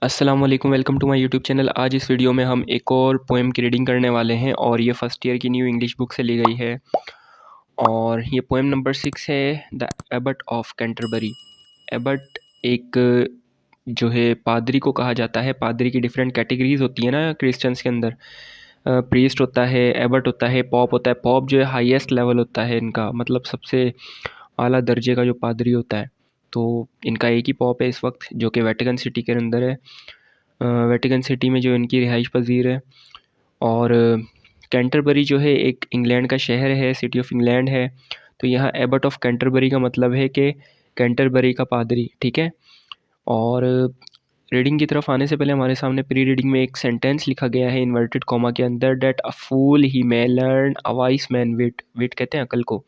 अस्सलाम वालेकुम, welcome to my YouTube channel. आज इस वीडियो में हम एक और पोएम की रीडिंग करने वाले हैं और ये फ़र्स्ट ईयर की न्यू इंग्लिश बुक से ली गई है और ये पोएम नंबर 6 है, the abbot of Canterbury. Abbott एक जो है पादरी को कहा जाता है। पादरी की डिफरेंट कैटेगरीज होती है ना क्रिश्चियंस के अंदर। प्रीस्ट होता है, एबट होता है, पॉप होता है। पॉप जो है हाईएस्ट लेवल होता है इनका, मतलब सबसे आला दर्जे का जो पादरी होता है। तो इनका एक ही पॉप है इस वक्त, जो कि वेटिकन सिटी के अंदर है। वेटिकन सिटी में जो इनकी रिहाइश पजीर है। और कैंटरबरी जो है एक इंग्लैंड का शहर है, सिटी ऑफ इंग्लैंड है। तो यहाँ एबट ऑफ कैंटरबरी का मतलब है कि कैंटरबरी का पादरी, ठीक है। और रीडिंग की तरफ आने से पहले हमारे सामने प्री रीडिंग में एक सेंटेंस लिखा गया है इन्वर्टेड कॉमा के अंदर, that a fool he may learn a wise man wit. Wit कहते हैं अकल को।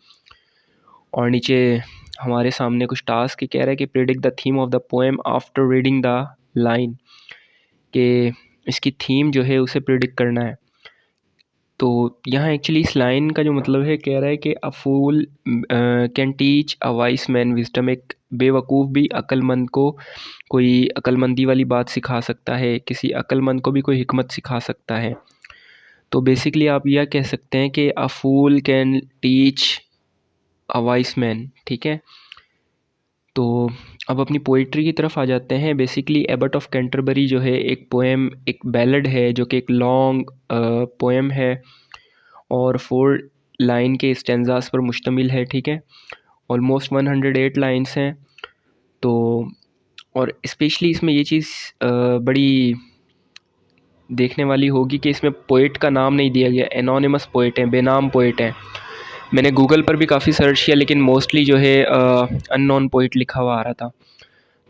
और नीचे हमारे सामने कुछ टास्क कह रहा है कि predict the theme of the poem after reading the line, कि इसकी थीम जो है उसे प्रिडिक्ट करना है। तो यहाँ एक्चुअली इस लाइन का जो मतलब है, कह रहा है कि a fool can teach a wise man wisdom. एक बेवकूफ़ भी अक्लमंद को कोई अक्लमंदी वाली बात सिखा सकता है, किसी अक्लमंद को भी कोई हिकमत सिखा सकता है। तो बेसिकली आप यह कह सकते हैं कि a fool can teach a wise man, ठीक है। तो अब अपनी पोइट्री की तरफ आ जाते हैं। बेसिकली एबट ऑफ कैंटरबरी जो है एक पोएम, एक बैलड है, जो कि एक लॉन्ग पोएम है और 4 लाइन के स्टेंजास पर मुश्तमिल है, ठीक है। ऑलमोस्ट 108 लाइन्स हैं। तो और स्पेशली इसमें ये चीज़ बड़ी देखने वाली होगी कि इसमें पोइट का नाम नहीं दिया गया। एनोनिमस पोइट हैं, बेनाम पोइट हैं। मैंने गूगल पर भी काफ़ी सर्च किया, लेकिन मोस्टली जो है अननोन पोइट लिखा हुआ आ रहा था।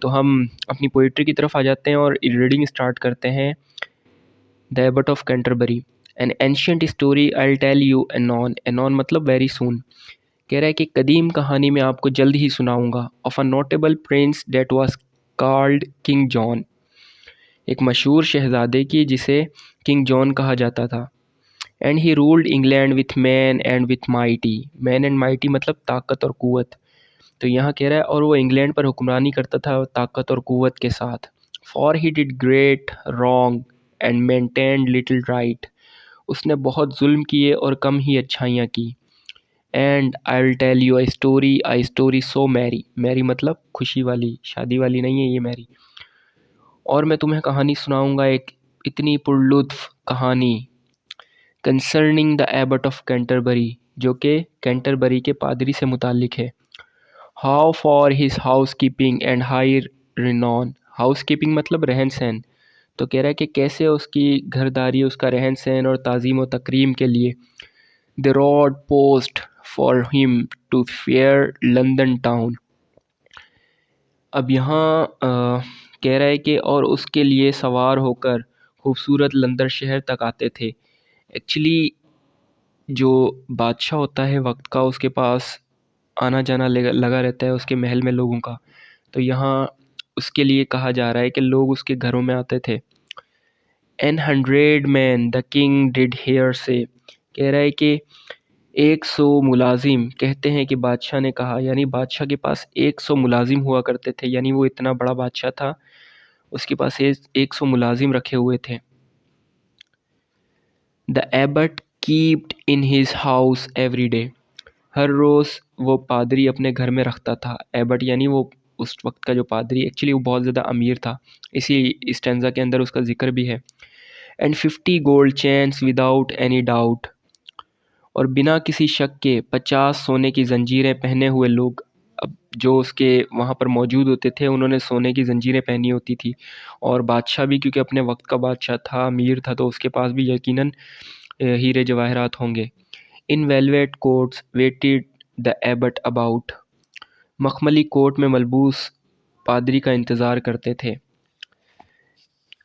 तो हम अपनी पोइट्री की तरफ आ जाते हैं और रीडिंग स्टार्ट करते हैं। The abbot of Canterbury, an ancient story I tell you anon. Anon मतलब वेरी सून। कह रहा है कि कदीम कहानी मैं आपको जल्द ही सुनाऊंगा। Of a notable Prince date was called king John. एक मशहूर शहज़ादे की जिसे किंग जॉन कहा जाता था। And he ruled England with man and with mighty. Man and mighty मतलब ताकत और क़ुव्वत। तो यहाँ कह रहा है और वो इंग्लैंड पर हुक्मरानी करता था ताकत और क़ुव्वत के साथ। For he did great wrong and maintained little right. उसने बहुत जुल्म किए और कम ही अच्छाइयाँ की। And I will tell you I story so merry. Merry मतलब खुशी वाली, शादी वाली नहीं है ये मैरी। और मैं तुम्हें कहानी सुनाऊंगा, एक इतनी पुरलुत्फ़ कहानी, concerning the abbot of Canterbury, जो कि कैंटरबरी के पादरी से मुतालिक है। How for his house keeping and high renowned. House keeping मतलब रहन सहन। तो कह रहा है कि कैसे उसकी घरदारी, उसका रहन सहन और ताज़ीम व तकरीम के लिए the rode post for him to fair London town. अब यहाँ कह रहा है कि और उसके लिए सवार होकर खूबसूरत लंदन शहर तक आते थे। एक्चुअली जो बादशाह होता है वक्त का, उसके पास आना जाना लगा रहता है उसके महल में लोगों का। तो यहाँ उसके लिए कहा जा रहा है कि लोग उसके घरों में आते थे। An 100 man the king did hear say. कह रहा है कि 100 मुलाजिम, कहते हैं कि बादशाह ने कहा, यानी बादशाह के पास 100 मुलाजिम हुआ करते थे, यानी वो इतना बड़ा बादशाह था, उसके पास 100 मुलाजिम रखे हुए थे। The abbot kept in his house every day. हर रोज़ वो पादरी अपने घर में रखता था। एबट यानी वो उस वक्त का जो पादरी, एक्चुअली वो बहुत ज़्यादा अमीर था, इसी स्टेंजा के अंदर उसका जिक्र भी है। And 50 gold chains without any doubt. और बिना किसी शक के 50 सोने की ज़ंजीरें पहने हुए लोग, अब जो उसके वहाँ पर मौजूद होते थे उन्होंने सोने की ज़ंजीरें पहनी होती थी। और बादशाह भी, क्योंकि अपने वक्त का बादशाह था, अमीर था, तो उसके पास भी यकीनन हीरे जवाहरात होंगे। In velvet coats waited the abbot about. मखमली कोट में मलबूस पादरी का इंतज़ार करते थे।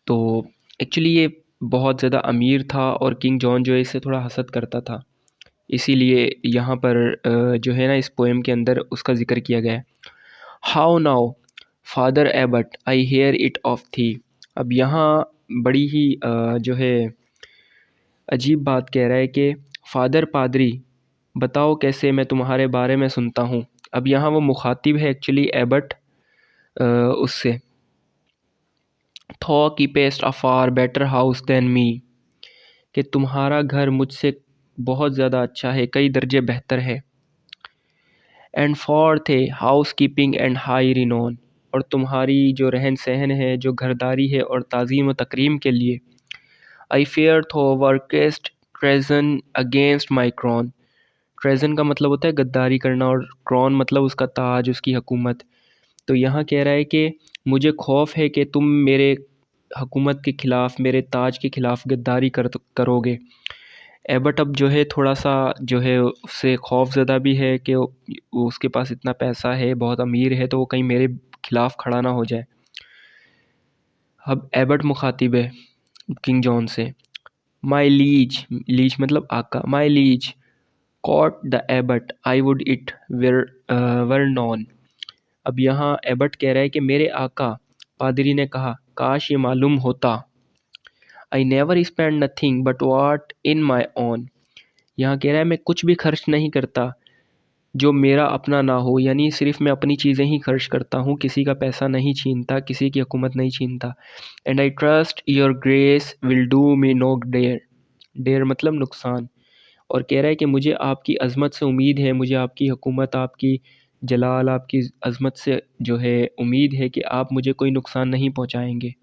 तो एक्चुअली ये बहुत ज़्यादा अमीर था और किंग जॉन जो है इससे थोड़ा हसद करता था, इसीलिए यहाँ पर जो है ना इस पोएम के अंदर उसका ज़िक्र किया गया है। How now father abbot I hear it of thee. अब यहाँ बड़ी ही जो है अजीब बात कह रहा है कि फादर पादरी, बताओ कैसे मैं तुम्हारे बारे में सुनता हूँ। अब यहाँ वो मुखातिब है एक्चुअली एबट उससे। Thou keepest a far better house than me, कि तुम्हारा घर मुझसे बहुत ज़्यादा अच्छा है, कई दर्जे बेहतर है। एंड फोर्थ है house keeping and high renowned, और तुम्हारी जो रहन सहन है, जो घरदारी है और ताज़ीम व तकरीम के लिए। I fear thou workest treason against my crown, treason का मतलब होता है गद्दारी करना, और क्रॉन मतलब उसका ताज, उसकी हुकूमत। तो यहाँ कह रहा है कि मुझे खौफ है कि तुम मेरे हुकूमत के ख़िलाफ़, मेरे ताज के ख़िलाफ़ गद्दारी करोगे। एबट अब जो है थोड़ा सा जो है उससे खौफज़दा भी है कि उसके पास इतना पैसा है, बहुत अमीर है, तो वो कहीं मेरे ख़िलाफ़ खड़ा ना हो जाए। अब एबट मुखातिब है किंग जॉन से। माई लीज, लीज मतलब आका, my liege quoth the abbot I would it were known. अब यहाँ एबट कह रहा है कि मेरे आका, पादरी ने कहा, काश ये मालूम होता। I never spend nothing but what in my own, यहाँ कह रहा है मैं कुछ भी खर्च नहीं करता जो मेरा अपना ना हो, यानी सिर्फ मैं अपनी चीज़ें ही खर्च करता हूँ, किसी का पैसा नहीं छीनता, किसी की हुकूमत नहीं छीनता। And I trust your grace will do me no dere, dere मतलब नुकसान। और कह रहा है कि मुझे आपकी अज़मत से उम्मीद है, मुझे आपकी हुकूमत, आपकी जलाल, आपकी अज़मत से जो है उम्मीद है कि आप मुझे कोई नुकसान नहीं पहुँचाएँगे।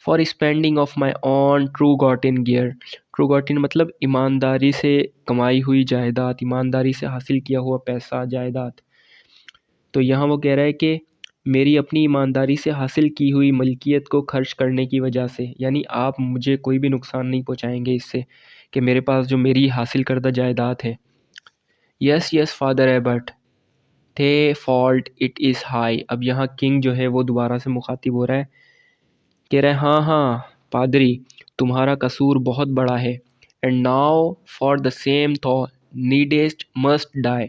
For spending of my own true gotten gear, true gotten मतलब ईमानदारी से कमाई हुई जायदाद, ईमानदारी से हासिल किया हुआ पैसा, जायदाद। तो यहाँ वो कह रहा है कि मेरी अपनी ईमानदारी से हासिल की हुई मलकियत को खर्च करने की वजह से, यानी आप मुझे कोई भी नुकसान नहीं पहुँचाएंगे इससे कि मेरे पास जो मेरी हासिल करदा जायदाद है। यस यस फादर एबट थे फॉल्ट इट इज़ हाई, अब यहाँ किंग जो है वो दोबारा से मुखातिब हो रहा है, कह रहा है हाँ हाँ पादरी, तुम्हारा कसूर बहुत बड़ा है। And now for the same thou needest must die,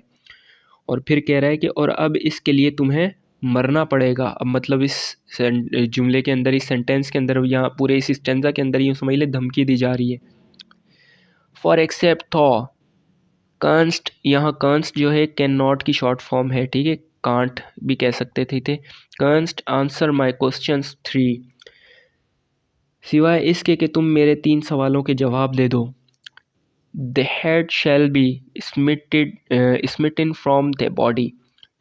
और फिर कह रहा है कि और अब इसके लिए तुम्हें मरना पड़ेगा। अब मतलब इस जुमले के अंदर, इस सेंटेंस के अंदर, यहाँ पूरे इस स्टेंजा के अंदर यूँ समझ ले धमकी दी जा रही है। फॉर एक्सेप्ट थॉ कांस्ट, यहाँ कांस्ट जो है कैन नॉट की शॉर्ट फॉर्म है, ठीक है, कांट भी कह सकते थे। कांस्ट आंसर माई क्वेश्चन 3, सिवाय इसके कि तुम मेरे 3 सवालों के जवाब दे दो। The head shall be smitten from the body,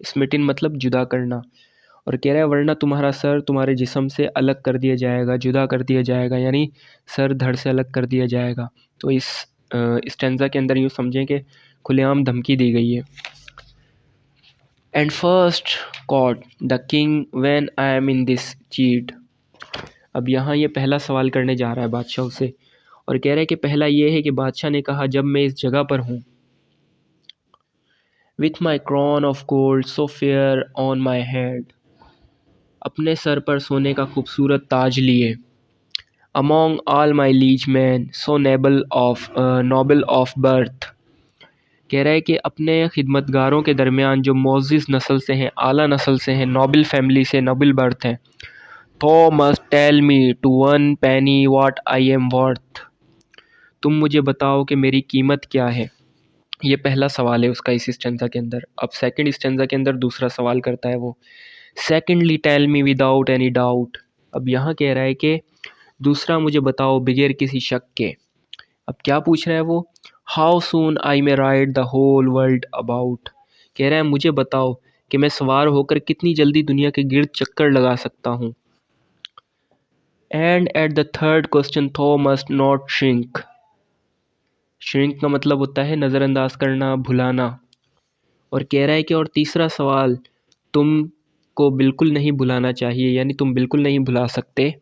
smitten मतलब जुदा करना, और कह रहा है वरना तुम्हारा सर तुम्हारे जिस्म से अलग कर दिया जाएगा, जुदा कर दिया जाएगा, यानी सर धड़ से अलग कर दिया जाएगा। तो इस स्टेंजा के अंदर यूँ समझें कि खुलेआम धमकी दी गई है। And first caught the king when I am in this cheat, अब यहाँ ये पहला सवाल करने जा रहा है बादशाह से, और कह रहा है कि पहला ये है कि बादशाह ने कहा जब मैं इस जगह पर हूँ। With my crown of gold so fair on my head, अपने सर पर सोने का खूबसूरत ताज लिए। Among all my liege men so noble of birth, कह रहा है कि अपने खिदमतगारों के दरमियान जो मोअज़्ज़िज़ नस्ल से हैं, आला नस्ल से हैं, नोबल फैमिली से, नोबल बर्थ हैं। Thou must tell me to 1 penny what I am worth, तुम मुझे बताओ कि मेरी कीमत क्या है। ये पहला सवाल है उसका इस स्टेंजा के अंदर। अब सेकंड स्टेंजा के अंदर दूसरा सवाल करता है वो, secondly tell me without any doubt, अब यहाँ कह रहा है कि दूसरा मुझे बताओ बगैर किसी शक के। अब क्या पूछ रहा है वो, how soon I may ride the whole world about, कह रहा है मुझे बताओ कि मैं सवार होकर कितनी जल्दी दुनिया के गिर्द चक्कर लगा सकता हूँ। And at the third question थो मस्ट नॉट श्रिंक, श्रिंक का मतलब होता है नज़रअंदाज करना, भुलाना, और कह रहा है कि और तीसरा सवाल तुम को बिल्कुल नहीं भुलाना चाहिए, यानी तुम बिल्कुल नहीं भुला सकते।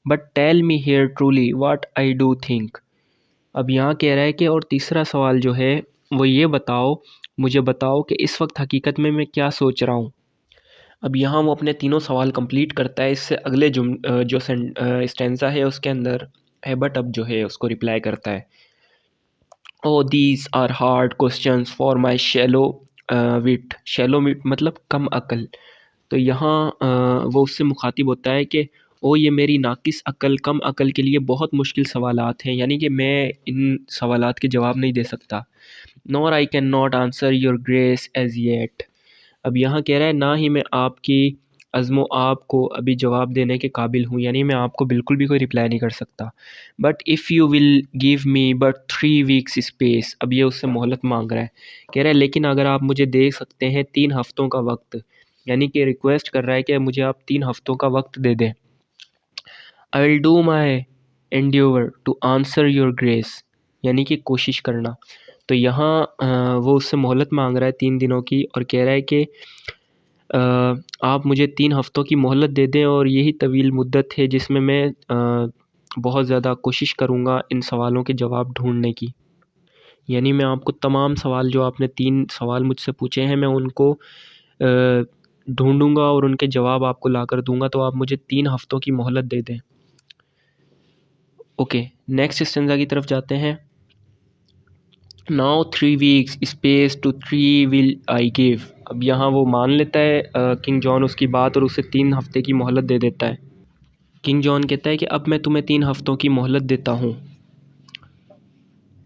But tell me here truly what I do think, अब यहाँ कह रहा है कि और तीसरा सवाल जो है वो ये बताओ, मुझे बताओ कि इस वक्त हकीकत में मैं क्या सोच रहा हूँ। अब यहाँ वो अपने तीनों सवाल कंप्लीट करता है। इससे अगले जो स्टेंजा है उसके अंदर एबट अब जो है उसको रिप्लाई करता है, O these are hard questions for my shallow wit, shallow wit मतलब कम अकल। तो यहाँ वो उससे मुखातिब होता है कि ओ ये मेरी नाकिस अकल, कम अकल के लिए बहुत मुश्किल सवालात हैं, यानी कि मैं इन सवालात के जवाब नहीं दे सकता। Nor I can not answer your grace as yet, अब यहाँ कह रहा है ना ही मैं आपकी अज़्मो आपको अभी जवाब देने के काबिल हूँ, यानी मैं आपको बिल्कुल भी कोई रिप्लाई नहीं कर सकता। But if you will give me but 3 weeks space, अब ये उससे मोहलत मांग रहा है। कह रहा है लेकिन अगर आप मुझे दे सकते हैं 3 हफ्तों का वक्त, यानी कि रिक्वेस्ट कर रहा है कि मुझे आप 3 हफ्तों का वक्त दे दें। I will do my endeavour to answer your grace, यानी कि कोशिश करना। तो यहाँ वो उससे मोहलत मांग रहा है 3 दिनों की और कह रहा है कि आप मुझे 3 हफ्तों की मोहलत दे दें और यही तवील मुद्दत है जिसमें मैं बहुत ज़्यादा कोशिश करूँगा इन सवालों के जवाब ढूँढने की। यानी मैं आपको तमाम सवाल जो आपने 3 सवाल मुझसे पूछे हैं मैं उनको ढूँढूँगा और उनके जवाब आपको लाकर दूँगा, तो आप मुझे 3 हफ्तों की मोहलत दे दें। ओके, नेक्स्ट स्टेंजा की तरफ जाते हैं। Now 3 weeks space to 3 will I give. अब यहाँ वो मान लेता है किंग जॉन उसकी बात और उसे 3 हफ्ते की मोहलत दे देता है। किंग जॉन कहता है कि अब मैं तुम्हें 3 हफ्तों की मोहलत देता हूँ।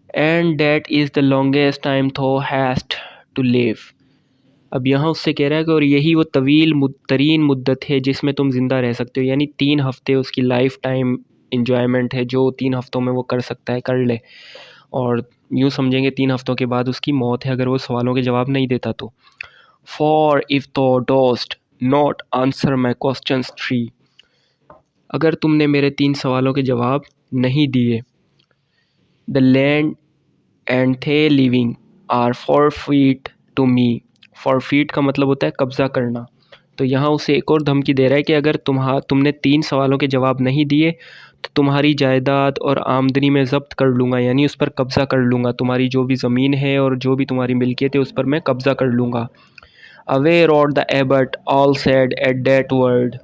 And that is the longest time थो हैस्ट टू लिव। अब यहाँ उससे कह रहा है कि और यही वो तरीन मुद्दत है जिसमें तुम ज़िंदा रह सकते हो, यानी 3 हफ्ते उसकी लाइफ टाइम इंजॉयमेंट है जो 3 हफ्तों में वो कर सकता है, कर ले। और यूँ समझेंगे 3 हफ्तों के बाद उसकी मौत है अगर वो सवालों के जवाब नहीं देता तो। फॉर इफ़ तो डोस्ट नॉट आंसर माई क्वेश्चंस 3, अगर तुमने मेरे 3 सवालों के जवाब नहीं दिए। The land and thy living are forfeit to me. Forfeit का मतलब होता है कब्ज़ा करना। तो यहाँ उसे एक और धमकी दे रहा है कि अगर तुमने 3 सवालों के जवाब नहीं दिए तो तुम्हारी जायदाद और आमदनी में ज़ब्त कर लूँगा, यानी उस पर कब्ज़ा कर लूँगा। तुम्हारी जो भी ज़मीन है और जो भी तुम्हारी मिल्कियत है उस पर मैं कब्ज़ा कर लूँगा। Away road the Abbott all said at that word.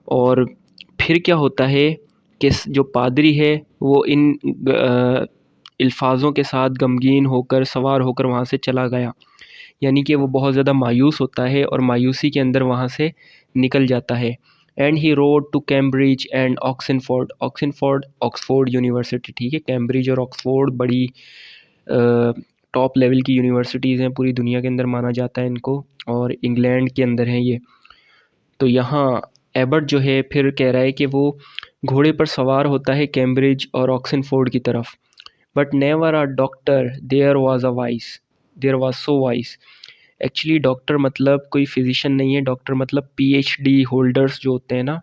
और फिर क्या होता है कि जो पादरी है वो इन अल्फाजों के साथ गमगीन होकर सवार होकर वहाँ से चला गया, यानी कि वो बहुत ज़्यादा मायूस होता है और मायूसी के अंदर वहाँ से निकल जाता है। And he rode to Cambridge and Oxford. Oxford university, ठीक है। कैम्ब्रिज और ऑक्सफोर्ड बड़ी टॉप लेवल की यूनिवर्सिटीज़ हैं, पूरी दुनिया के अंदर माना जाता है इनको, और इंग्लैंड के अंदर हैं ये। तो यहाँ एबर्ट जो है फिर कह रहा है कि वो घोड़े पर सवार होता है कैम्ब्रिज और ऑक्सफोर्ड की तरफ। But never a doctor there was so wise. Actually doctor मतलब कोई फिजिशियन नहीं है, डॉक्टर मतलब पीएचडी होल्डर्स जो होते हैं ना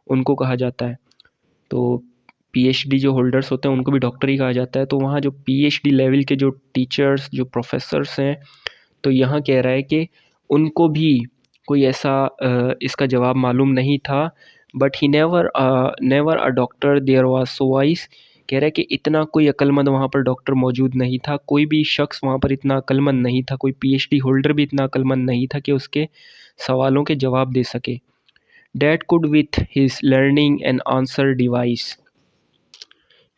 उनको कहा जाता है। तो पीएचडी जो होल्डर्स होते हैं उनको भी डॉक्टर ही कहा जाता है। तो वहाँ जो पीएचडी लेवल के जो टीचर्स जो प्रोफेसर्स हैं, तो यहाँ कह रहा है कि उनको भी कोई ऐसा इसका जवाब मालूम नहीं था। But he never a doctor there was so wise. कह रहा है कि इतना कोई अक्लमंद वहाँ पर डॉक्टर मौजूद नहीं था, कोई भी शख्स वहाँ पर इतना अक्लमंद नहीं था, कोई पीएचडी होल्डर भी इतना अक्लमंद नहीं था कि उसके सवालों के जवाब दे सके। That could with his learning and answer device,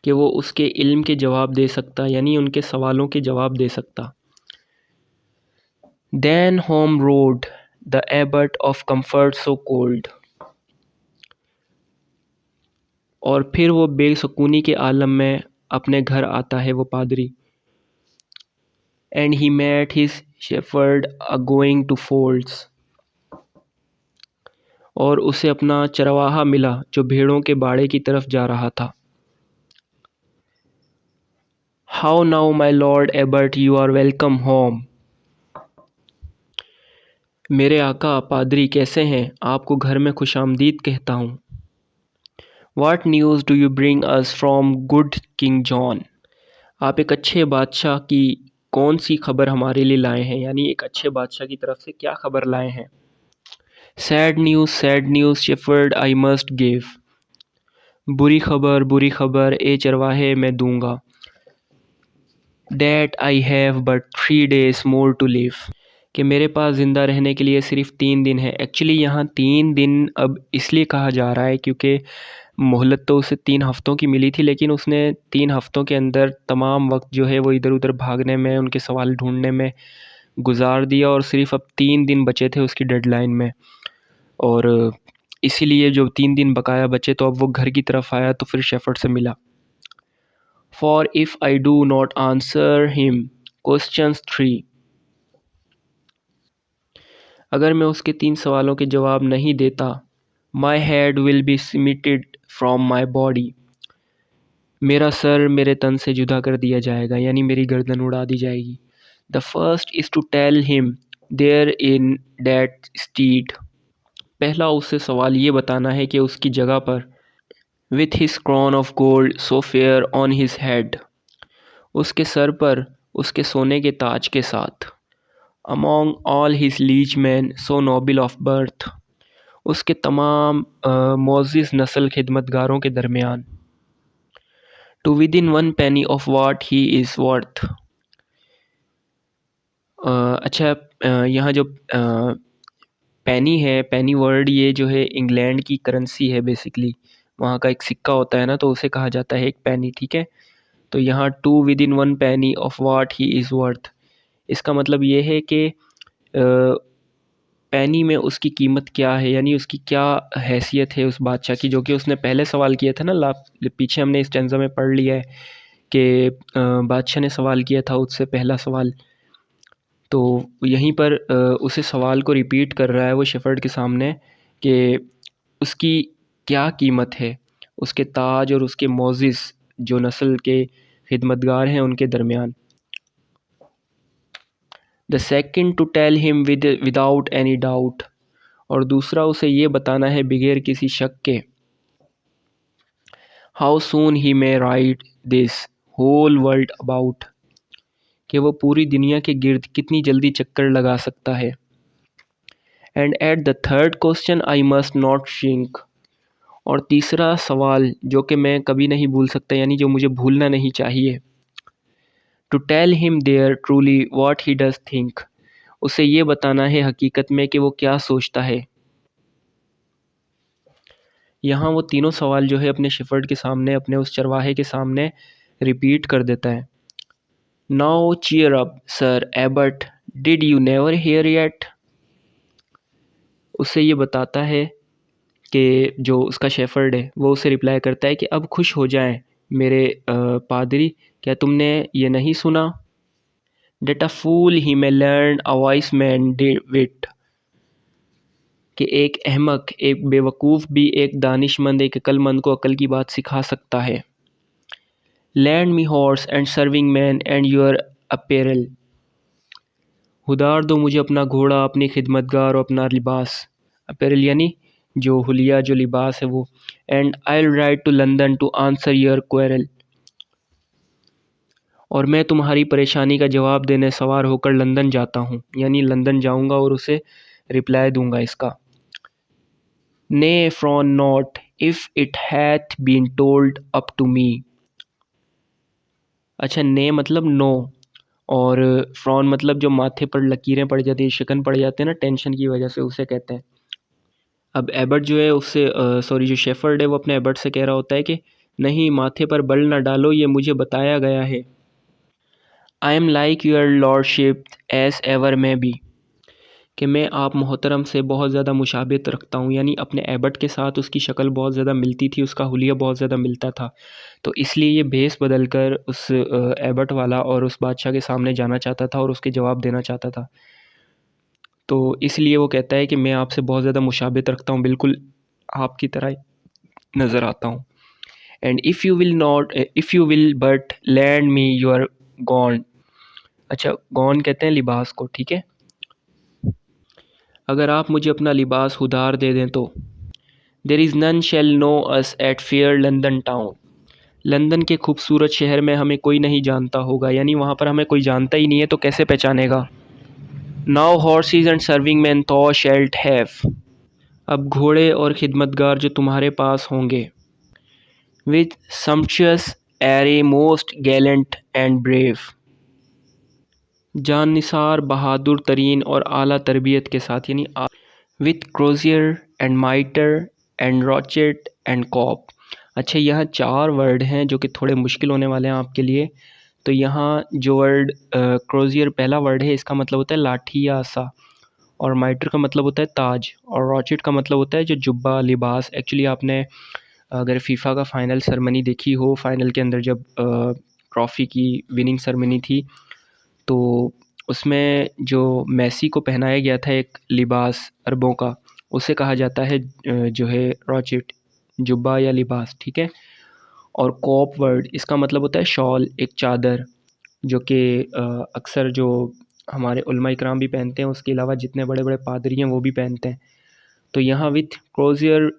कि वो उसके इल्म के जवाब दे सकता, यानी उनके सवालों के जवाब दे सकता। Then home rode the abbot of comfort so cold। और फिर वो बेसुकूनी के आलम में अपने घर आता है वो पादरी। And he met his shepherd a going to folds। और उसे अपना चरवाहा मिला जो भेड़ों के बाड़े की तरफ जा रहा था। How now my lord abbot you are welcome home। मेरे आका पादरी कैसे हैं, आपको घर में खुशामदीद कहता हूँ। What news do you bring us from good King John। आप एक अच्छे बादशाह की कौन सी खबर हमारे लिए लाए हैं, यानी एक अच्छे बादशाह की तरफ से क्या खबर लाए हैं। Sad news shepherd I must give. बुरी खबर ए चरवाहे मैं दूंगा। That I have but 3 days more to live। कि मेरे पास ज़िंदा रहने के लिए सिर्फ 3 दिन है। एक्चुअली यहाँ 3 दिन अब इसलिए कहा जा रहा है क्योंकि मोहलत तो उसे 3 हफ्तों की मिली थी, लेकिन उसने 3 हफ्तों के अंदर तमाम वक्त जो है वो इधर उधर भागने में, उनके सवाल ढूंढने में गुजार दिया और सिर्फ अब 3 दिन बचे थे उसकी डेडलाइन में। और इसीलिए जो 3 दिन बकाया बचे तो अब वो घर की तरफ आया तो फिर शेफर्ड से मिला। For if I do not answer him questions 3। अगर मैं उसके 3 सवालों के जवाब नहीं देता, my head will be smitten from my body, मेरा सर मेरे तन से जुदा कर दिया जाएगा, यानी मेरी गर्दन उड़ा दी जाएगी। The first is to tell him there in that steed, पहला उससे सवाल ये बताना है कि उसकी जगह पर, with his crown of gold so fair on his head, उसके सर पर उसके सोने के ताज के साथ, among all his liege men so noble of birth, उसके तमाम मोअज़्ज़िज़ नस्ल खिदमतगारों के दरमियान, to within 1 penny of what he is worth. अच्छा, यहाँ जो पेनी है, पेनी वर्ड ये जो है इंग्लैंड की करेंसी है बेसिकली, वहाँ का एक सिक्का होता है ना, तो उसे कहा जाता है एक पेनी, ठीक है। तो यहाँ to within 1 penny of what he is worth, इसका मतलब ये है कि पेनी में उसकी कीमत क्या है, यानी उसकी क्या हैसियत है उस बादशाह की, जो कि उसने पहले सवाल किया था ना, पीछे हमने इस स्टैंज़ा में पढ़ लिया है कि बादशाह ने सवाल किया था उससे पहला सवाल। तो यहीं पर उसी सवाल को रिपीट कर रहा है वो शेफर्ड के सामने कि उसकी क्या कीमत है उसके ताज और उसके मोअज़्ज़िज़ जो नस्ल के खिदमतगार हैं उनके दरमियान। The second to tell him without any doubt, और दूसरा उसे ये बताना है बगैर किसी शक के, how soon he may ride this whole world about, कि वो पूरी दुनिया के गिर्द कितनी जल्दी चक्कर लगा सकता है। And at the third question I must not shrink, और तीसरा सवाल जो कि मैं कभी नहीं भूल सकता, यानी जो मुझे भूलना नहीं चाहिए, to tell him there truly what he does think, उसे ये बताना है हकीकत में कि वो क्या सोचता है। यहाँ वो तीनों सवाल जो है अपने शेफर्ड के सामने, अपने उस चरवाहे के सामने रिपीट कर देता है। Now cheer up sir abbot, did you never hear yet, उससे ये बताता है कि जो उसका शेफर्ड है वो उसे रिप्लाई करता है कि अब खुश हो जाएं मेरे पादरी, क्या तुमने ये नहीं सुना, that a fool he may learn a wise man wit, कि एक अहमक, एक बेवकूफ़ भी एक दानिशमंद, एक अक्लमंद को अक्ल की बात सिखा सकता है। Land me horse and serving man and your apparel, उधार दो मुझे अपना घोड़ा, अपनी खिदमतगार और अपना लिबास, अपैरल यानी जो हुलिया, जो लिबास है वो। And I will ride to London to answer your quarrel, और मैं तुम्हारी परेशानी का जवाब देने सवार होकर लंदन जाता हूँ, यानी लंदन जाऊँगा और उसे रिप्लाई दूंगा इसका। Nay frown not if it hath been told up to me, अच्छा ने मतलब नो, और फ्रॉन मतलब जो माथे पर लकीरें पड़ जाती है, शिकन पड़ जाते हैं ना टेंशन की वजह से, उसे कहते हैं। अब एबर्ट जो है उससे सॉरी जो शेफर्ड है वो अपने एबर्ट से कह रहा होता है कि नहीं, माथे पर बल ना डालो, ये मुझे बताया गया है। I am like your lordship as ever may be, कि मैं आप मोहतरम से बहुत ज़्यादा मुशाबित रखता हूँ, यानी अपने एबर्ट के साथ उसकी शक्ल बहुत ज़्यादा मिलती थी, उसका हुलिया बहुत ज़्यादा मिलता था, तो इसलिए ये भेस बदल कर उस एबर्ट वाला और उस बादशाह के सामने जाना चाहता था और उसके जवाब देना चाहता था। तो इसलिए वो कहता है कि मैं आपसे बहुत ज़्यादा मुशाबित रखता हूँ, बिल्कुल आपकी तरह नज़र आता हूँ। And if you will but land me your gone, अच्छा गॉन कहते हैं लिबास को, ठीक है। अगर आप मुझे अपना लिबास उधार दे दें तो, there is none shall know us at fair London town, London के खूबसूरत शहर में हमें कोई नहीं जानता होगा, यानी वहाँ पर हमें कोई जानता ही नहीं है तो कैसे पहचानेगा। Now horses and serving man thou shalt have, अब घोड़े और खिदमतगार जो तुम्हारे पास होंगे, with sumptuous array most gallant and brave, जान निसार, बहादुर तरीन और आला तरबियत के साथ, यानी with crosier and mitre and rochet and cope. अच्छा, यहाँ 4 वर्ड हैं जो कि थोड़े मुश्किल होने वाले हैं आपके लिए। तो यहाँ जो वर्ड क्रोजियर पहला वर्ड है, इसका मतलब होता है लाठी या आसा, और माइटर का मतलब होता है ताज, और रॉचेट का मतलब होता है जो जुब्बा, लिबास। एक्चुअली आपने अगर फीफा का फ़ाइनल सेरेमनी देखी हो, फ़ाइनल के अंदर जब ट्रॉफ़ी की विनिंग सेरेमनी थी, तो उसमें जो मैसी को पहनाया गया था एक लिबास अरबों का, उसे कहा जाता है जो है रॉचिट, जुब्बा या लिबास, ठीक है। और कॉप वर्ड इसका मतलब होता है शॉल, एक चादर, जो कि अक्सर जो हमारे उलमा इकराम भी पहनते हैं, उसके अलावा जितने बड़े बड़े पादरी हैं वो भी पहनते हैं। तो यहाँ with crosier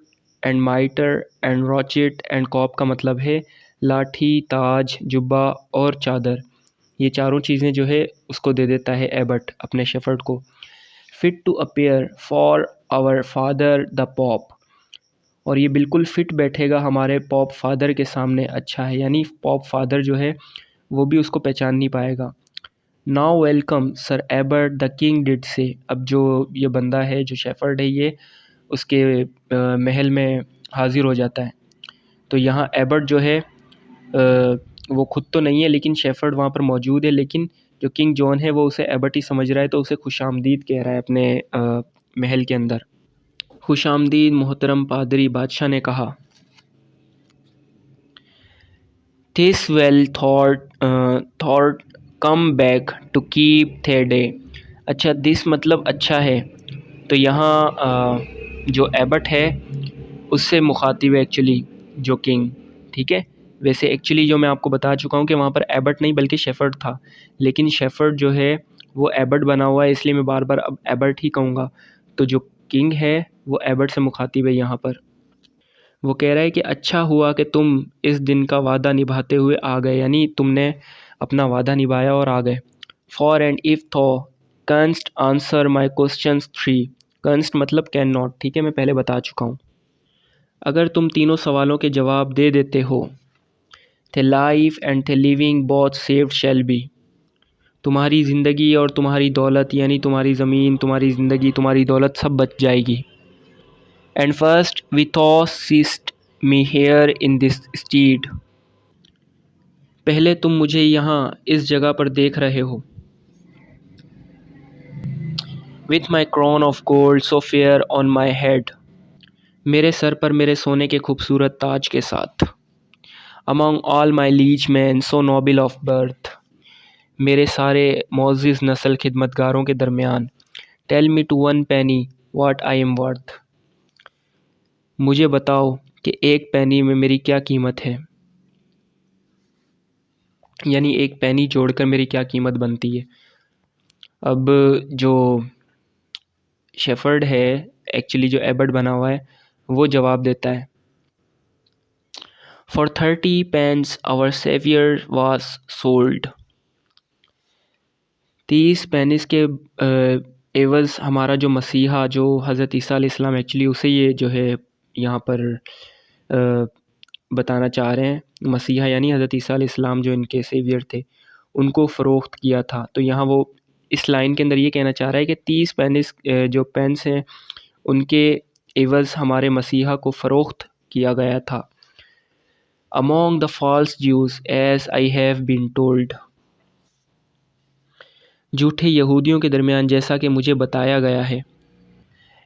and mitre and rochet and cope का मतलब है लाठी, ताज, जुब्बा और चादर। ये चारों चीज़ें जो है उसको दे देता है एबट अपने शेफर्ड को। Fit to appear for our father the pope, और ये बिल्कुल फिट बैठेगा हमारे पॉप फादर के सामने, अच्छा है, यानी पॉप फादर जो है वो भी उसको पहचान नहीं पाएगा। Now welcome sir abbot the king did say, अब जो ये बंदा है जो शेफर्ड है ये उसके महल में हाजिर हो जाता है। तो यहाँ एबर्ट जो है वो खुद तो नहीं है लेकिन शेफर्ड वहाँ पर मौजूद है, लेकिन जो किंग जॉन है वो उसे एबर्ट ही समझ रहा है, तो उसे खुशामदीद कह रहा है अपने महल के अंदर। खुशामदीद मोहतरम पादरी, बादशाह ने कहा। This well thought come back to keep thy day, अच्छा दिस मतलब अच्छा है। तो यहाँ जो एबट है उससे मुखातिब है एक्चुअली जो किंग, ठीक है। वैसे एक्चुअली जो मैं आपको बता चुका हूँ कि वहाँ पर एबट नहीं बल्कि शेफर्ड था, लेकिन शेफर्ड जो है वो एबट बना हुआ है, इसलिए मैं बार बार अब एबट ही कहूँगा। तो जो किंग है वो एबट से मुखातिब है यहाँ पर। वो कह रहा है कि अच्छा हुआ कि तुम इस दिन का वादा निभाते हुए आ गए, यानी तुमने अपना वादा निभाया और आ गए। फॉर एंड इफ़ थो कंस्ट आंसर माई क्वेश्चन थ्री, कंस्ट मतलब कैन नॉट, ठीक है, मैं पहले बता चुका हूँ। अगर तुम तीनों सवालों के जवाब दे देते हो, थे life and thy living both saved shall be, तुम्हारी ज़िंदगी और तुम्हारी दौलत, यानी तुम्हारी ज़मीन, तुम्हारी ज़िंदगी, तुम्हारी दौलत सब बच जाएगी। And first we thou seest me here in this steed, पहले तुम मुझे यहाँ इस जगह पर देख रहे हो। With my crown of gold so fair on my head, मेरे सर पर मेरे सोने के खूबसूरत ताज के साथ। Among all my liege men so noble of birth, मेरे सारे मोअज़्ज़िज़ नस्ल खिदमतगारों के दरमियान। Tell me to one penny what I am worth, मुझे बताओ कि एक पेनी में मेरी क्या कीमत है, यानी एक पेनी जोड़कर मेरी क्या कीमत बनती है। अब जो शेफर्ड है एक्चुअली जो एबर्ट बना हुआ है वो जवाब देता है। For 30 pence our saviour was sold, 30 pennies के एवज़ हमारा जो मसीहा जो हज़रत ईसा अलैहिस्सलाम, एक्चुअली उसे ये जो है यहाँ पर बताना चाह रहे हैं। मसीहा यानी हज़रत ईसा अलैहिस्सलाम जो इनके सेवियर थे उनको फ़रोख्त किया था। तो यहाँ वो इस लाइन के अंदर ये कहना चाह रहा है कि 30 पेनिस जो पेंस हैं उनके एवज़ हमारे मसीहा को फ़रोख्त किया गया था। Among the false Jews as I have been told, झूठे यहूदियों के दरमियान जैसा कि मुझे बताया गया है।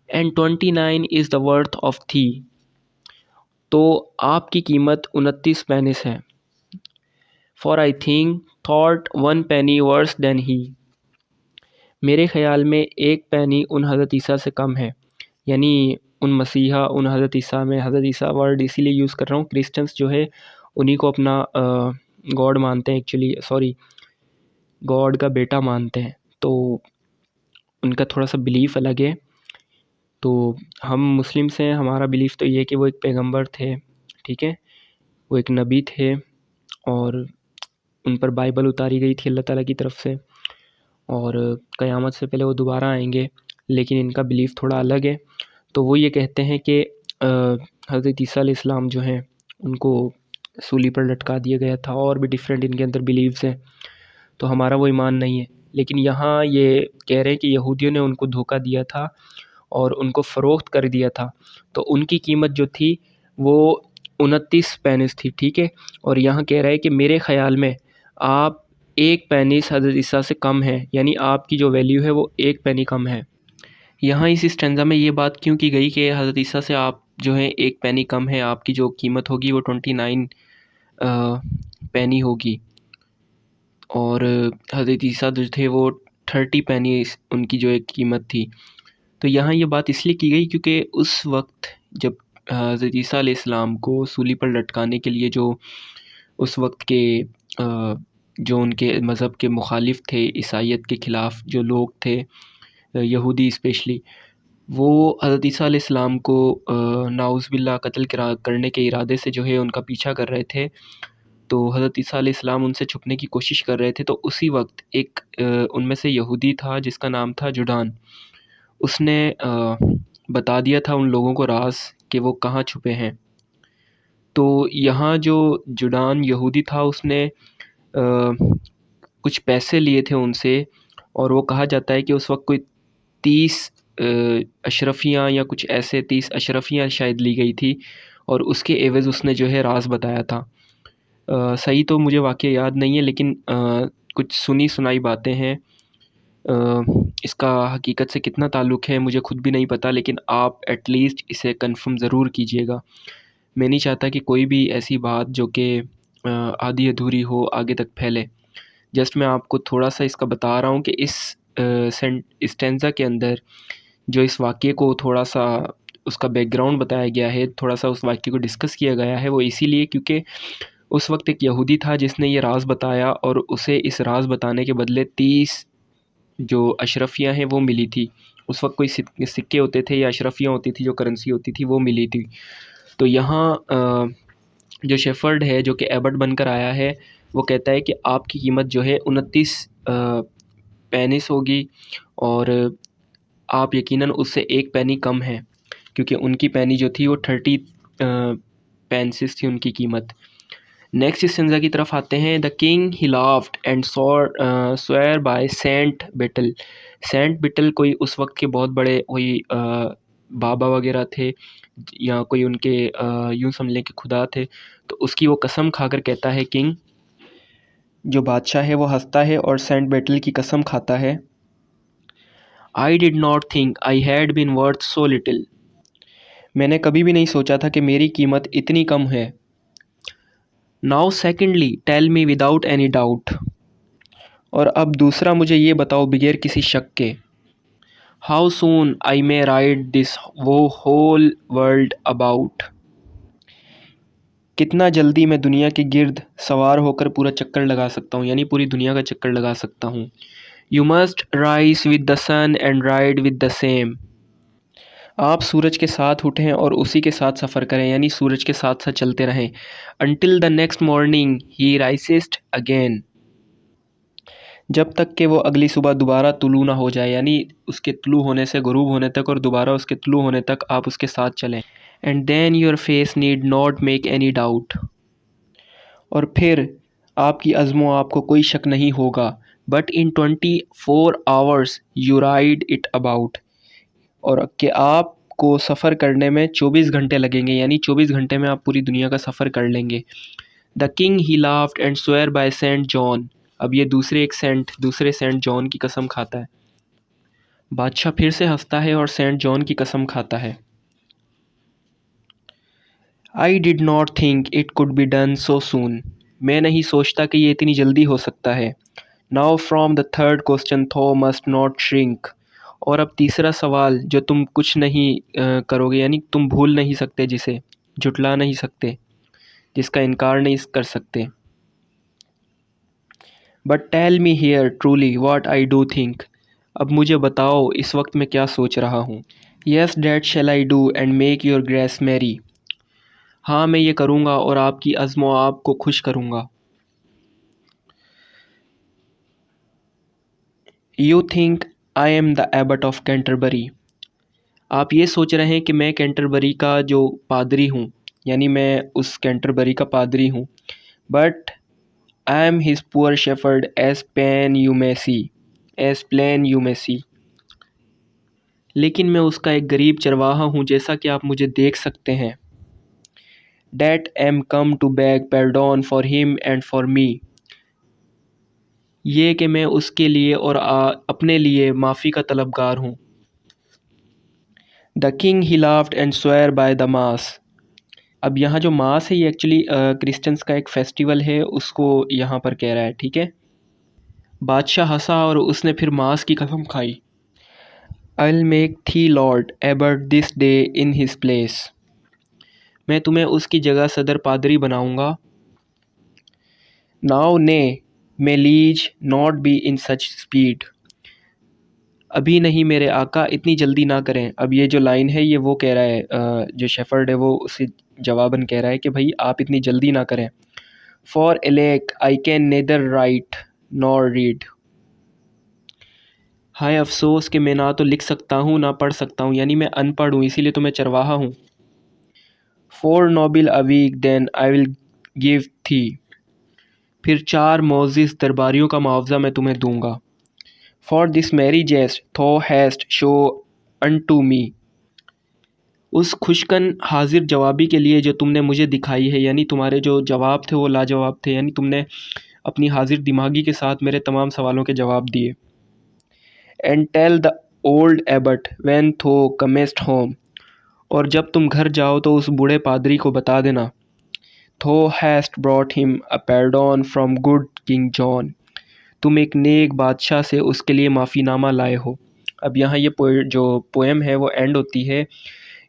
And 29 is the worth of thee, तो आपकी कीमत 29 पेनिस है। For I think thought one penny worse than he, मेरे ख़्याल में एक पेनी उन हज़रत ईसा से कम है, यानी उन मसीहा, उन हज़रत ईसा में हज़रत ईसा वर्ड इसीलिए यूज़ कर रहा हूँ, क्रिश्चियंस जो है उन्हीं को अपना गॉड मानते हैं, एक्चुअली सॉरी गॉड का बेटा मानते हैं, तो उनका थोड़ा सा बिलीफ़ अलग है। तो हम मुस्लिम्स हैं, हमारा बिलीफ़ तो ये है कि वो एक पैगंबर थे, ठीक है, वो एक नबी थे और उन पर बाइबल उतारी गई थी अल्लाह ताला की तरफ से, और क़यामत से पहले वो दोबारा आएंगे, लेकिन इनका बिलीफ़ थोड़ा अलग है। तो वो ये कहते हैं कि हज़रत ईसा अलैहिस्सलाम जो हैं उनको सूली पर लटका दिया गया था, और भी डिफरेंट इनके अंदर बिलीव्स हैं, तो हमारा वो ईमान नहीं है। लेकिन यहाँ ये कह रहे हैं कि यहूदियों ने उनको धोखा दिया था और उनको फ़रोख्त कर दिया था, तो उनकी कीमत जो थी वो 29 पेनिस थी, ठीक है। और यहाँ कह रहा है कि मेरे ख़्याल में आप एक पेनिस हज़रत ईसा से कम है, यानी आपकी जो वैल्यू है वो एक पेनी कम है। यहाँ इस स्टैंज़ा में ये बात क्यों की गई कि हज़रत ईसा से आप जो है एक पेनी कम है, आपकी जो कीमत होगी वो 29 पेनी होगी, और हज़रत ईसा जो थे वो 30 पेनी उनकी जो एक कीमत थी। तो यहाँ ये बात इसलिए की गई क्योंकि उस वक्त जब हज़रत ईसा अलैहिस्सलाम को सूली पर लटकाने के लिए जो उस वक्त के जो उनके मज़हब के मुखालिफ थे, ईसाईयत के ख़िलाफ़ जो लोग थे, यहूदी स्पेशली, वो हज़रत ईसा अलैहिस्सलाम को नाउज़ुबिल्लाह कत्ल करने के इरादे से जो है उनका पीछा कर रहे थे। तो हज़रत ईसा अलैहिस्सलाम उनसे छुपने की कोशिश कर रहे थे। तो उसी वक्त एक उनमें से यहूदी था जिसका नाम था जुडान। उसने बता दिया था उन लोगों को राज़ कि वो कहाँ छुपे हैं। तो यहाँ जो जुडान यहूदी था उसने कुछ पैसे लिए थे उनसे, और वो कहा जाता है कि उस वक्त कोई 30 अशरफियाँ या कुछ ऐसे 30 अशरफियाँ शायद ली गई थी, और उसके एवज़ उसने जो है राज़ बताया था। सही तो मुझे वाक़या याद नहीं है, लेकिन कुछ सुनी सुनाई बातें हैं। इसका हकीकत से कितना ताल्लुक़ है मुझे खुद भी नहीं पता, लेकिन आप एटलीस्ट इसे कन्फर्म ज़रूर कीजिएगा। मैं नहीं चाहता कि कोई भी ऐसी बात जो कि आधी अधूरी हो आगे तक फैले। जस्ट मैं आपको थोड़ा-सा इसका बता रहा हूँ कि इस स्टेंज़ा के अंदर जो इस वाक़ये को थोड़ा-सा उसका बैकग्राउंड बताया गया है, थोड़ा-सा उस वाक़ये को डिस्कस किया गया है, वो इसीलिए क्योंकि उस वक्त एक यहूदी था जिसने ये राज़ बताया, और उसे इस राज़ बताने के बदले 30 जो अशरफियाँ हैं वो मिली थी। उस वक्त कोई सिक्के होते थे या अशरफियाँ होती थी, जो करेंसी होती थी, वो मिली थी। तो यहाँ जो शेफ़र्ड है जो कि एबट बनकर आया है, वो कहता है कि आपकी कीमत जो है 29 पेनिस होगी, और आप यकीनन उससे 1 पेनी कम है, क्योंकि उनकी पेनी जो थी वो 30 पेंसेस थी उनकी कीमत। नेक्स्ट स्टेंज़ा की तरफ आते हैं। The king he laughed and swore by saint Bittel. Saint Bittel कोई उस वक्त के बहुत बड़े कोई बाबा वगैरह थे, या कोई उनके यूँ समझ लें कि खुदा थे। तो उसकी वो कसम खाकर कहता है, किंग जो बादशाह है वो हंसता है और सेंट बिटल की कसम खाता है। I did not think I had been worth so little. मैंने कभी भी नहीं सोचा था कि मेरी कीमत इतनी कम है। Now secondly tell me without any doubt. और अब दूसरा मुझे ये बताओ बगैर किसी शक के। How soon I may ride this वो होल वर्ल्ड अबाउट। कितना जल्दी मैं दुनिया के गिर्द सवार होकर पूरा चक्कर लगा सकता हूँ, यानी पूरी दुनिया का चक्कर लगा सकता हूँ। You must rise with the sun and ride with the same. आप सूरज के साथ उठें और उसी के साथ सफ़र करें, यानी सूरज के साथ साथ चलते रहें। Until the next morning he riseth again. जब तक कि वो अगली सुबह दोबारा तुलू ना हो जाए, यानी उसके तुलू होने से गुरूब होने तक और दोबारा उसके तुलू होने तक आप उसके साथ चलें। And then your face need not make any doubt. और फिर आपकी अज़्मो आपको कोई शक नहीं होगा। But in 24 hours you ride it about. और कि आपको सफ़र करने में 24 घंटे लगेंगे, यानी 24 घंटे में आप पूरी दुनिया का सफ़र कर लेंगे। The king he laughed and swore by saint John. अब ये दूसरे सेंट जॉन की कसम खाता है। बादशाह फिर से हंसता है और सेंट जॉन की कसम खाता है। I did not think it could be done so soon. मैं नहीं सोचता कि ये इतनी जल्दी हो सकता है। Now from the third question थो मस्ट नॉट श्रिंक। और अब तीसरा सवाल जो तुम कुछ नहीं करोगे, यानी तुम भूल नहीं सकते, जिसे झुटला नहीं सकते, जिसका इनकार नहीं कर सकते। But tell me here truly what I do think. अब मुझे बताओ इस वक्त मैं क्या सोच रहा हूँ। Yes that shall I do and make your grace merry. हाँ मैं ये करूँगा और आपकी अज़्मो आपको खुश करूँगा। You think I am the abbot of Canterbury. आप ये सोच रहे हैं कि मैं कैंटरबरी का जो पादरी हूँ, यानी मैं उस कैंटरबरी का पादरी हूँ। But I am his poor shepherd as plain you may see. लेकिन मैं उसका एक गरीब चरवाहा हूँ, जैसा कि आप मुझे देख सकते हैं। That am come to beg pardon for him and for me. ये कि मैं उसके लिए और अपने लिए माफ़ी का तलबगार हूँ। The king he laughed and swore by the mass. अब यहाँ जो मास है ये एक्चुअली क्रिश्चियंस का एक फेस्टिवल है, उसको यहाँ पर कह रहा है, ठीक है। बादशाह हंसा और उसने फिर मांस की कसम खाई। I'll make thee Lord Abbot this day in his place. मैं तुम्हें उसकी जगह सदर पादरी बनाऊंगा। Now nay, may liege not be in such speed. अभी नहीं मेरे आका, इतनी जल्दी ना करें। अब ये जो लाइन है ये वो कह रहा है, जो शेफर्ड है वो उसे जवाबन कह रहा है कि भाई आप इतनी जल्दी ना करें। For elect I can neither write nor read. हाय अफसोस कि मैं ना तो लिख सकता हूँ ना पढ़ सकता हूँ, यानी मैं अनपढ़ हूँ, इसीलिए तो मैं चरवाहा हूँ। For noble a week then I will give thee. फिर 4 मोअज़्ज़िज़ दरबारियों का मुआवजा मैं तुम्हें दूंगा। For this merry jest thou hast show unto me. उस खुशकन हाजिर जवाबी के लिए जो तुमने मुझे दिखाई है, यानी तुम्हारे जो जवाब थे वो लाजवाब थे, यानी तुमने अपनी हाजिर दिमागी के साथ मेरे तमाम सवालों के जवाब दिए। And tell the old abbot when thou comest home. और जब तुम घर जाओ तो उस बूढ़े पादरी को बता देना। Thou hast brought him a pardon from good King John. तुम एक नेक बादशाह से उसके लिए माफ़ीनामा लाए हो। अब यहाँ ये जो पोएम है वो एंड होती है।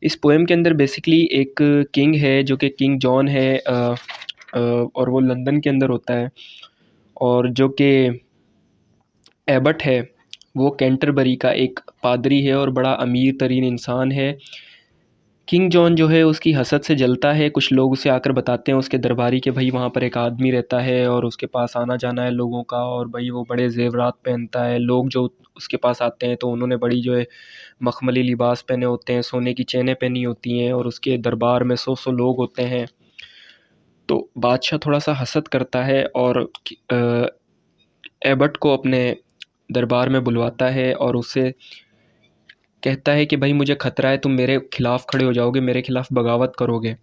इस पोएम के अंदर बेसिकली एक किंग है जो कि किंग जॉन है, और वो लंदन के अंदर होता है, और जो कि एबट है वो कैंटरबरी का एक पादरी है और बड़ा अमीर तरीन इंसान है। किंग जॉन जो है उसकी हसद से जलता है। कुछ लोग उसे आकर बताते हैं उसके दरबारी के भाई वहाँ पर एक आदमी रहता है और उसके पास आना जाना है लोगों का, और भाई वो बड़े ज़ेवरात पहनता है। लोग जो उसके पास आते हैं तो उन्होंने बड़ी जो है मखमली लिबास पहने होते हैं, सोने की चेनें पहनी होती हैं, और उसके दरबार में 100 लोग होते हैं। तो बादशाह थोड़ा सा हसद करता है और एबट को अपने दरबार में बुलवाता है और उससे कहता है कि भाई मुझे ख़तरा है, तुम मेरे ख़िलाफ़ खड़े हो जाओगे, मेरे ख़िलाफ़ बगावत करोगे।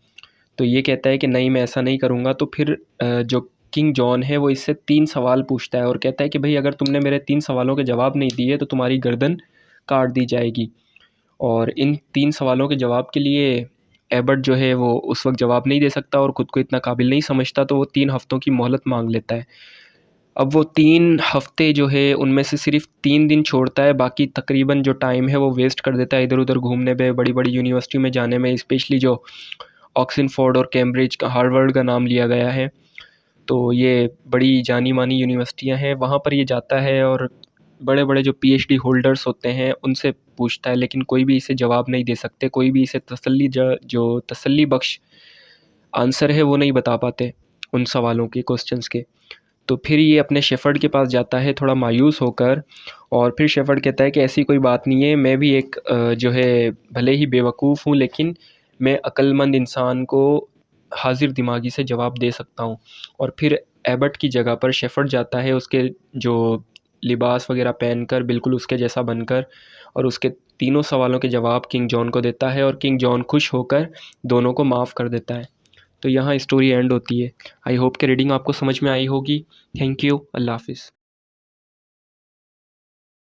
तो ये कहता है कि नहीं, मैं ऐसा नहीं करूँगा। तो फिर जो किंग जॉन है वो इससे 3 सवाल पूछता है और कहता है कि भाई अगर तुमने मेरे 3 सवालों के जवाब नहीं दिए तो तुम्हारी गर्दन काट दी जाएगी। और इन 3 सवालों के जवाब के लिए एबट जो है वो उस वक्त जवाब नहीं दे सकता और ख़ुद को इतना काबिल नहीं समझता, तो वो 3 हफ़्तों की मोहलत मांग लेता है। अब वो 3 हफ़्ते जो है उनमें से सिर्फ 3 दिन छोड़ता है, बाकी तकरीबन जो टाइम है वो वेस्ट कर देता है इधर उधर घूमने पे, बड़ी बड़ी यूनिवर्सिटी में जाने में, स्पेशली जो ऑक्सफोर्ड और कैम्ब्रिज का, हार्वर्ड का नाम लिया गया है। तो ये बड़ी जानी मानी यूनिवर्सिटियाँ हैं, वहाँ पर ये जाता है और बड़े बड़े जो पीएचडी होल्डर्स होते हैं उनसे पूछता है, लेकिन कोई भी इसे जवाब नहीं दे सकते, कोई भी इसे जो तसल्ली बख्श आंसर है वो नहीं बता पाते उन सवालों के, क्वेश्चंस के। तो फिर ये अपने शेफर्ड के पास जाता है थोड़ा मायूस होकर, और फिर शेफर्ड कहता है कि ऐसी कोई बात नहीं है, मैं भी एक जो है भले ही बेवकूफ़ हूँ लेकिन मैं अक्लमंद इंसान को हाजिर दिमागी से जवाब दे सकता हूँ। और फिर एबट की जगह पर शेफर्ड जाता है उसके जो लिबास वगैरह पहनकर, बिल्कुल उसके जैसा बनकर, और उसके तीनों सवालों के जवाब किंग जॉन को देता है और किंग जॉन खुश होकर दोनों को माफ़ कर देता है। तो यहाँ स्टोरी एंड होती है। आई होप कि रीडिंग आपको समझ में आई होगी। Thank you. अल्लाह हाफ़िज़।